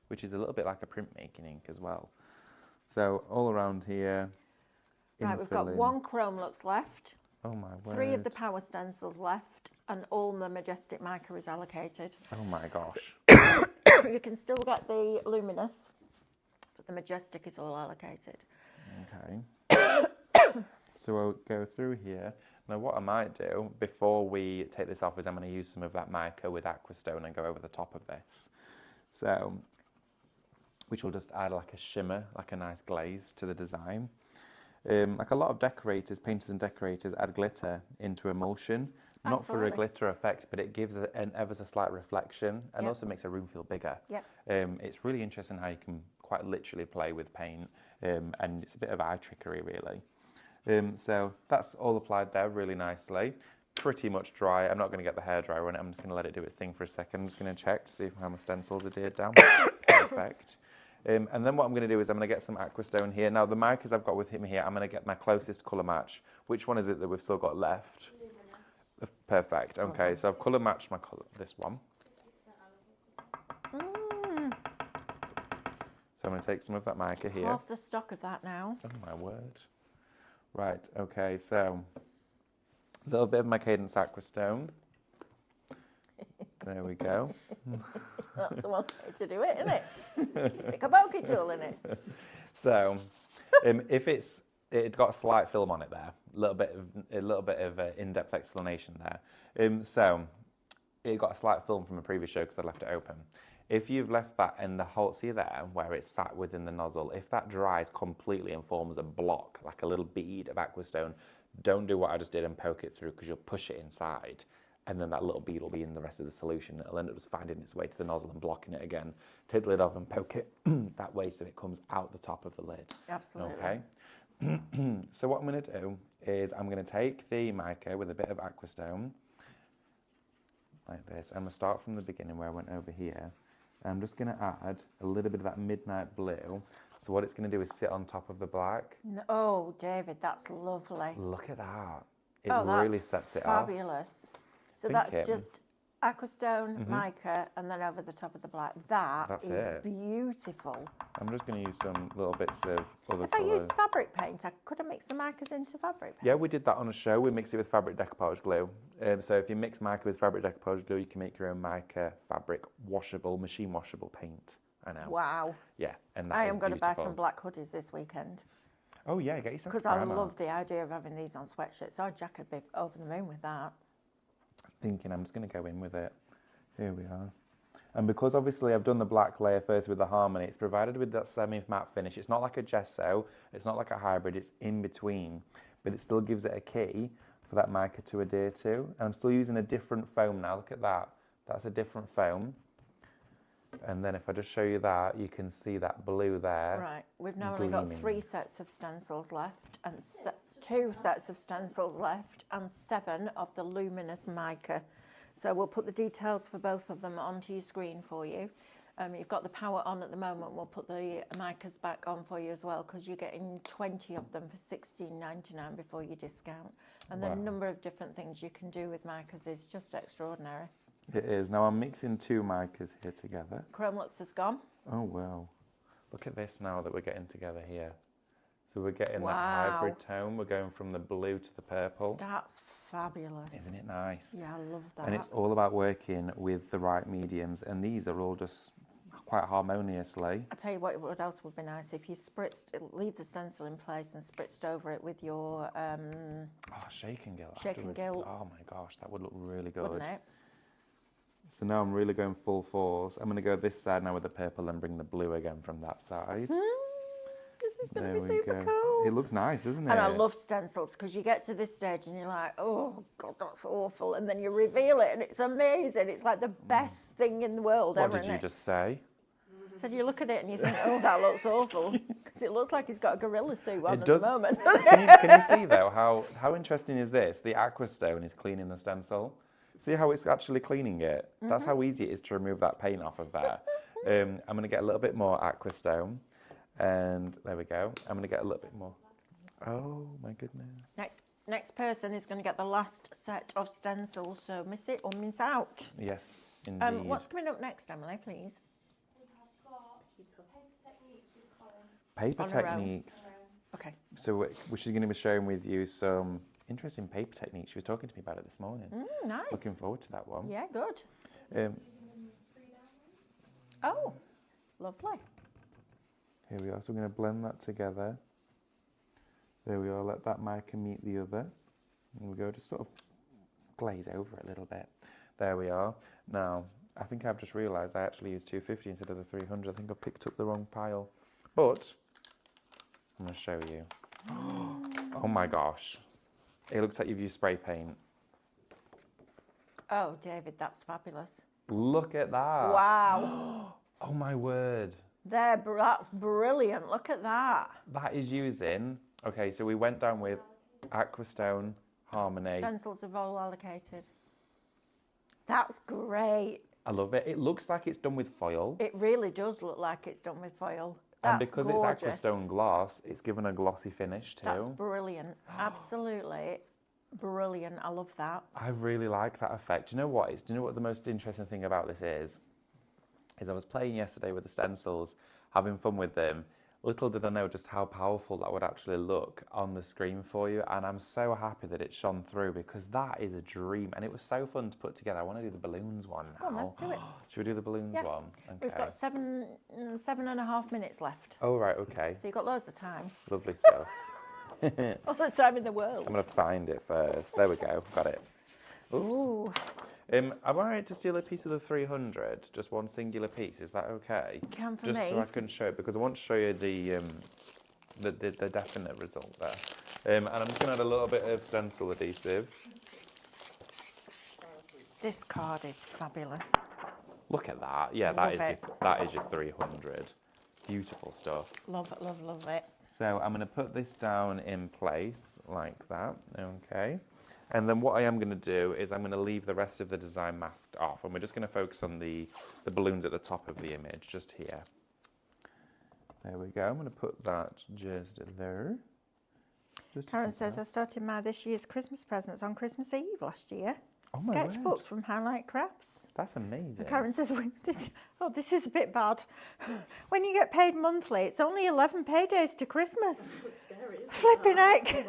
which is a little bit like a printmaking ink as well. So all around here, Right, we've got infilling. 1 chrome lux left, Oh my word. 3 of the power stencils left, and all the majestic mica is allocated. Oh my gosh. You can still get the luminous, but the majestic is all allocated. Okay. So I'll go through here. Now what I might do before we take this off is I'm going to use some of that mica with aquastone and go over the top of this. So, which will just add like a shimmer, like a nice glaze to the design. Like a lot of decorators, painters and decorators add glitter into emulsion. Not for a Absolutely. glitter effect, but it gives an ever so slight reflection and Yep. also makes a room feel bigger. Yep. It's really interesting how you can quite literally play with paint, and it's a bit of eye trickery really. So that's all applied there really nicely. Pretty much dry. I'm not going to get the hairdryer on it. I'm just going to let it do its thing for a second. I'm just going to check to see how my stencils are adhered down. Perfect. And then what I'm going to do is I'm going to get some aquastone here. Now the micas I've got with him here, I'm going to get my closest colour match. Which one is it that we've still got left? Perfect. Okay, so I've colour matched my colour. This one. So I'm going to take some of that mica here. Half the stock of that now. Oh my word. Right, okay, so a little bit of my Cadence Aquastone. There we go. That's the one way to do it, isn't it? Stick a bokeh tool in it. So, if it got a slight film on it there, a little bit of in-depth explanation there. So, it got a slight film from a previous show because I left it open. If you've left that in the hole, see there, where it's sat within the nozzle, if that dries completely and forms a block, like a little bead of aquastone, don't do what I just did and poke it through because you'll push it inside and then that little bead will be in the rest of the solution. It'll end up just finding its way to the nozzle and blocking it again. Take the lid off and poke it that way so it comes out the top of the lid. Absolutely. Okay. So what I'm going to do is I'm going to take the mica with a bit of aquastone, like this. I'm going to start from the beginning where I went over here. I'm just going to add a little bit of that midnight blue. So what it's going to do is sit on top of the black. No, oh, David, that's lovely. Look at that. It Oh, really that's sets it off. fabulous. So Thinking. that's just aquastone, mica, and then over the top of the black. That's is it. beautiful. I'm just going to use some little bits of other If I colours. used fabric paint, I could have mixed the micas into fabric paint. Yeah, we did that on a show. We mixed it with fabric decoupage glue. So if you mix mica with fabric decoupage glue, you can make your own mica fabric washable, machine washable paint. I know. Wow. Yeah, and that I is am going to buy beautiful. some black hoodies this weekend Oh yeah, get yourself. because I love the idea of having these on sweatshirts. Our Jack would be over the moon with that. Thinking I'm just going to go in with it. Here we are. And because obviously I've done the black layer first with the Harmony, it's provided with that semi-matte finish. It's not like a gesso, it's not like a hybrid, it's in between. But it still gives it a key for that mica to adhere to. And I'm still using a different foam now, look at that. That's a different foam. And then if I just show you that, you can see that blue there. Right, we've now only got gleaming. 3 sets of stencils left and 2 sets of stencils left and 7 of the luminous mica. So we'll put the details for both of them onto your screen for you. You've got the power on at the moment. We'll put the micas back on for you as well because you're getting 20 of them for $16.99 before you discount. And the number of different things you can do with micas is just extraordinary. It is. Now I'm mixing 2 micas here together. Chromlux is gone. Oh, wow. Look at this now that we're getting together here. So we're getting that hybrid tone. We're going from the blue to the purple. That's fabulous. Isn't it nice? Yeah, I love that. And it's all about working with the right mediums. And these are all just quite harmoniously. I'll tell you what else would be nice if you spritzed, leave the stencil in place and spritzed over it with your shake and gilt shake and afterwards. gilt. Oh my gosh, that would look really good. Wouldn't it? So now I'm really going full force. I'm going to go this side now with the purple and bring the blue again from that side. This is going to be we super go. cool. It looks nice, doesn't it? And I love stencils because you get to this stage and you're like, oh, God, that's awful. And then you reveal it and it's amazing. It's like the best thing in the world ever. What did you just say? So you look at it and you think, oh, that looks awful. Because it looks like he's got a gorilla suit on at does. the moment. Can you see, though, how interesting is this? The aqua stone is cleaning the stencil. See how it's actually cleaning it? That's how easy it is to remove that paint off of there. I'm going to get a little bit more aqua stone. And there we go. I'm going to get a little bit more. Oh, my goodness. Next person is going to get the last set of stencils, so miss it or miss out. Yes, indeed. What's coming up next, Emily, please? We have got paper techniques with Colin. Paper On a row. techniques. Okay. So she's going to be sharing with you some interesting paper techniques. She was talking to me about it this morning. Nice. Looking forward to that one. Yeah, good. Oh, lovely. Here we are. So we're going to blend that together. There we are. Let that mica meet the other. And we go to sort of glaze over it a little bit. There we are. Now, I think I've just realised I actually used 250 instead of the 300. I think I've picked up the wrong pile. But I'm going to show you. Oh my gosh. It looks like you've used spray paint. Oh, David, that's fabulous. Look at that. Wow. Oh my word. That's brilliant. Look at that. That is using, okay, so we went down with Aquastone, Harmony. Stencils have all allocated. That's great. I love it. It looks like it's done with foil. It really does look like it's done with foil. And That's because gorgeous. it's Aquastone glass, it's given a glossy finish too. That's brilliant. Absolutely brilliant. I love that. I really like that effect. Do you know what? Do you know what the most interesting thing about this is? I was playing yesterday with the stencils, having fun with them. Little did I know just how powerful that would actually look on the screen for you. And I'm so happy that it shone through because that is a dream. And it was so fun to put together. I want to do the balloons one now. Go on then, do it. Should we do the balloons one? Okay. We've got 7.5 minutes left. Oh, right, okay. So you've got loads of time. Lovely stuff. All the time in the world. I'm going to find it first. There we go. Got it. Oops. Ooh. Am I right to steal a piece of the 300? Just one singular piece. Is that okay? Can for Just me. so I can show it because I want to show you the definite result there. And I'm just going to add a little bit of stencil adhesive. This card is fabulous. Look at that. Yeah, that is your 300. Beautiful stuff. Love it, love, love it. So I'm going to put this down in place like that. Okay. And then what I am going to do is I'm going to leave the rest of the design masked off, and we're just going to focus on the balloons at the top of the image, just here. There we go. I'm going to put that just there. Karen says, I started my this year's Christmas presents on Christmas Eve last year. Oh my Sketchbooks word. from Highlight Crafts. That's amazing. And Karen says, this is a bit bad. When you get paid monthly, it's only 11 paydays to Christmas. It's scary, isn't Flipping heck. Like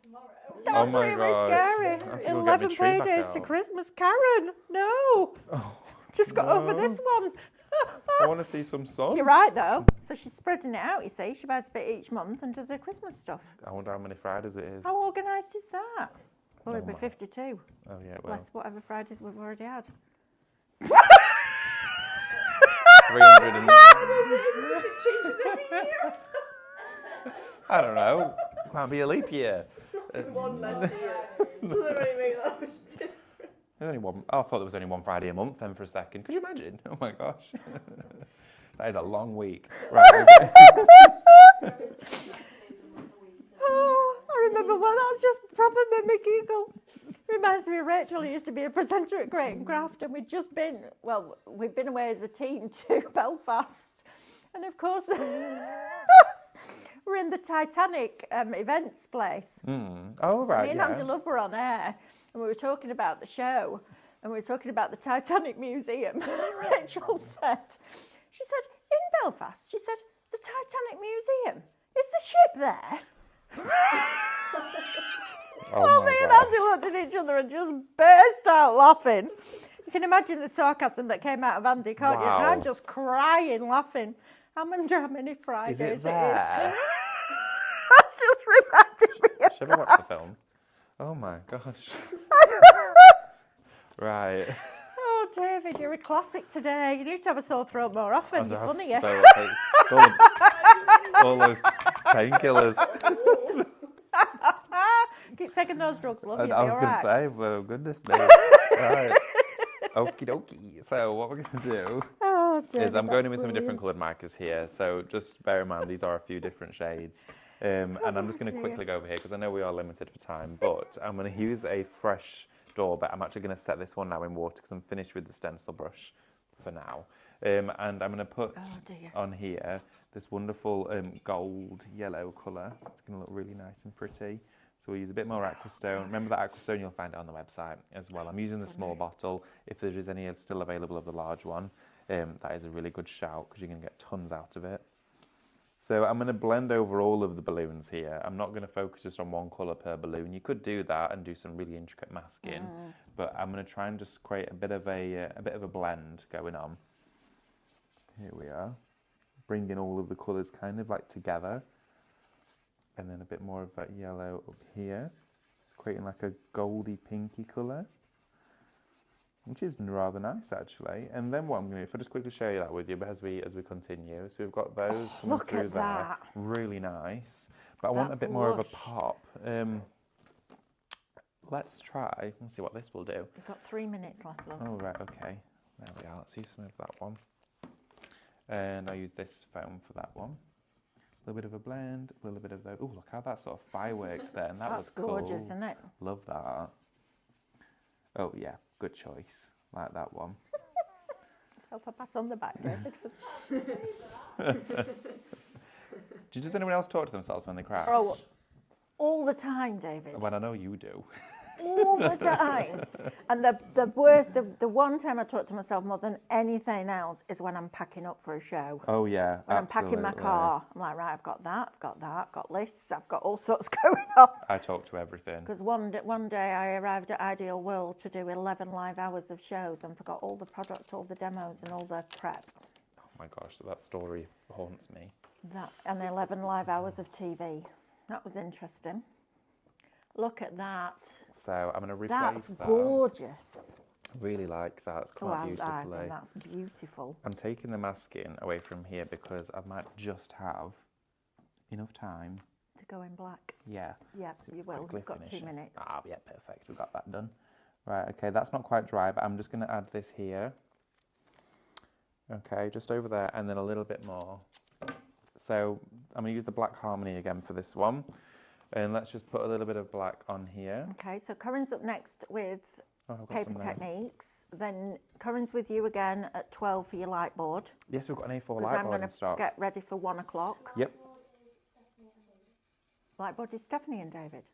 tomorrow. That's my really God. scary. I think we'll get 11 my tree back paydays to out. Christmas. Karen, no. Oh, Just got over no. this one. I want to see some sun. You're right, though. So she's spreading it out, you see. She buys a bit each month and does her Christmas stuff. I wonder how many Fridays it is. How organised is that? Well, it'd be my. 52. Oh, yeah, well. Less whatever Fridays we've already had. 300 and... It changes every year. I don't know. Might be a leap year. One less year. Doesn't really make that much difference. There's only one. I thought there was only one Friday a month then for a second. Could you imagine? Oh my gosh. That is a long week. Right. Okay. Oh, I remember one that was just proper made me giggle. Reminds me of Rachel, who used to be a presenter at Great and Craft, and we'd been away as a team to Belfast. And of course, we're in the Titanic events place. Oh, right, Me and Andy Love were on air, and we were talking about the show, and we were talking about the Titanic Museum. Rachel said, in Belfast, she said, the Titanic Museum, is the ship there? Oh, Me and Andy looked at each other and just burst out laughing. You can imagine the sarcasm that came out of Andy, can't you? And I'm just crying, laughing. I wonder how many Fridays Is it there? That's just reminded me of Should I watch the film? Oh my gosh. Right. Oh, David, you're a classic today. You need to have a sore throat more often. You're funny, yeah? All those painkillers. Keep taking those drugs, love. I was going to say, well, goodness me. Right. Okie dokie. So what we're going to do is I'm going in with some different coloured markers here. So just bear in mind, these are a few different shades. And I'm just going to quickly go over here because I know we are limited for time. But I'm going to use a fresh door, but I'm actually going to set this one now in water because I'm finished with the stencil brush for now. And I'm going to put on here this wonderful gold yellow colour. It's going to look really nice and pretty. So we'll use a bit more aquastone. Remember that aquastone, you'll find it on the website as well. I'm using the small bottle. If there is any still available of the large one, that is a really good shout because you're going to get tons out of it. So I'm going to blend over all of the balloons here. I'm not going to focus just on one colour per balloon. You could do that and do some really intricate masking, but I'm going to try and just create a bit of a blend going on. Here we are, bringing all of the colours kind of like together. And then a bit more of that yellow up here. It's creating like a goldy pinky colour, which is rather nice actually. And then what I'm going to do, if I just quickly show you that with you as we continue. So we've got those coming through there. That. Really nice. But I want a bit more of a pop. Let's try, let's see what this will do. We've got 3 minutes left, love. Oh, right, okay. There we are. Let's use some of that one. And I'll use this foam for that one. A little bit of a blend, a little bit of those. Oh, look how that sort of fireworks there, and that was cool. That's gorgeous, isn't it? Love that. Oh yeah, good choice. Like that one. Self a pat on the back, David. Does anyone else talk to themselves when they craft? Oh, all the time, David. Well, I know you do. All the time. And the worst, the one time I talk to myself more than anything else is when I'm packing up for a show. Oh yeah, when absolutely. I'm packing my car, I'm like, right, I've got that, I've got lists, I've got all sorts going on. I talk to everything. Because one day I arrived at Ideal World to do 11 live hours of shows and forgot all the product, all the demos and all the prep. Oh my gosh, that story haunts me. And 11 live hours of TV. That was interesting. Look at that. So I'm going to replace That's that. gorgeous. Really like that. It's come out beautifully. I think that's beautiful. I'm taking the masking away from here because I might just have enough time to go in black. Yeah. Yeah, you will. You've got 2 minutes. Ah, yeah, perfect. We've got that done. Right, okay, that's not quite dry, but I'm just going to add this here. Okay, just over there, and then a little bit more. So I'm going to use the Black Harmony again for this one. And let's just put a little bit of black on here. Okay, so Corinne's up next with Paper Techniques. Then Corinne's with you again at 12 for your light board. Yes, we've got an A4 light board. Because I'm going to get ready for 1 o'clock. Yep. Light board is Stephanie and David.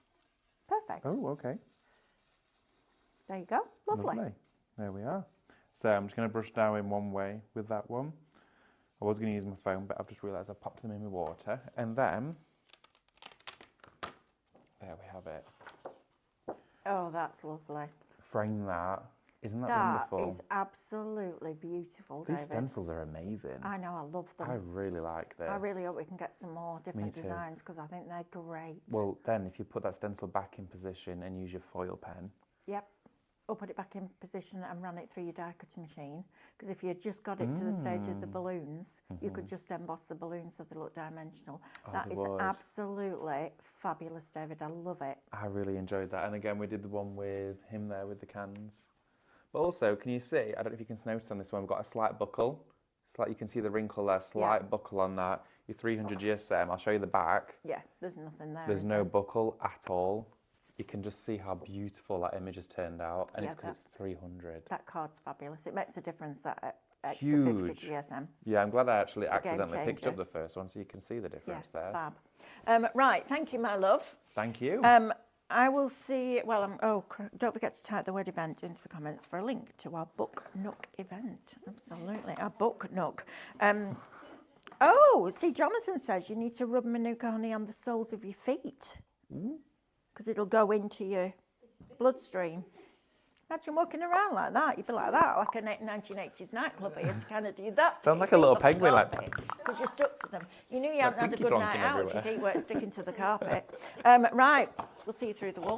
Perfect. Oh, okay. There you go. Lovely. There we are. So I'm just going to brush down in one way with that one. I was going to use my foam, but I've just realised I've popped them in with water. And then, there we have it. Oh, that's lovely. Frame that. Isn't that wonderful? That is absolutely beautiful, David. These stencils are amazing. I know, I love them. I really like this. I really hope we can get some more different designs because I think they're great. Well, then if you put that stencil back in position and use your foil pen. Yep. Or put it back in position and run it through your die cutting machine. Because if you had just got it to the stage of the balloons, you could just emboss the balloons so they look dimensional. That is absolutely fabulous, David. I love it. I really enjoyed that. And again, we did the one with him there with the cans. But also, can you see, I don't know if you can notice on this one, we've got a slight buckle. You can see the wrinkle there, slight buckle on that. Your 300 GSM, I'll show you the back. Yeah, there's nothing there. There's no buckle at all. you can just see how beautiful that image has turned out, and Yeah, it's because it's 300. That card's fabulous. It makes a difference, that extra Huge. 50 GSM. Yeah, I'm glad I actually It's a game accidentally picked changer. up the first one, so you can see the difference Yeah, it's there. fab. Right, thank you, my love. Thank you. I will see, don't forget to type the word event into the comments for a link to our Book Nook event. Absolutely, our Book Nook. See, Jonathan says you need to rub Manuka honey on the soles of your feet because it'll go into your bloodstream. Imagine walking around like that. You'd be like that, like a 1980s nightclubber. You had to kind of do that. Sound like a little penguin, like... Because you're stuck to them. You knew you hadn't had a pinky good plonking night out if your everywhere. feet weren't sticking to the carpet. Right, we'll see you through the wall.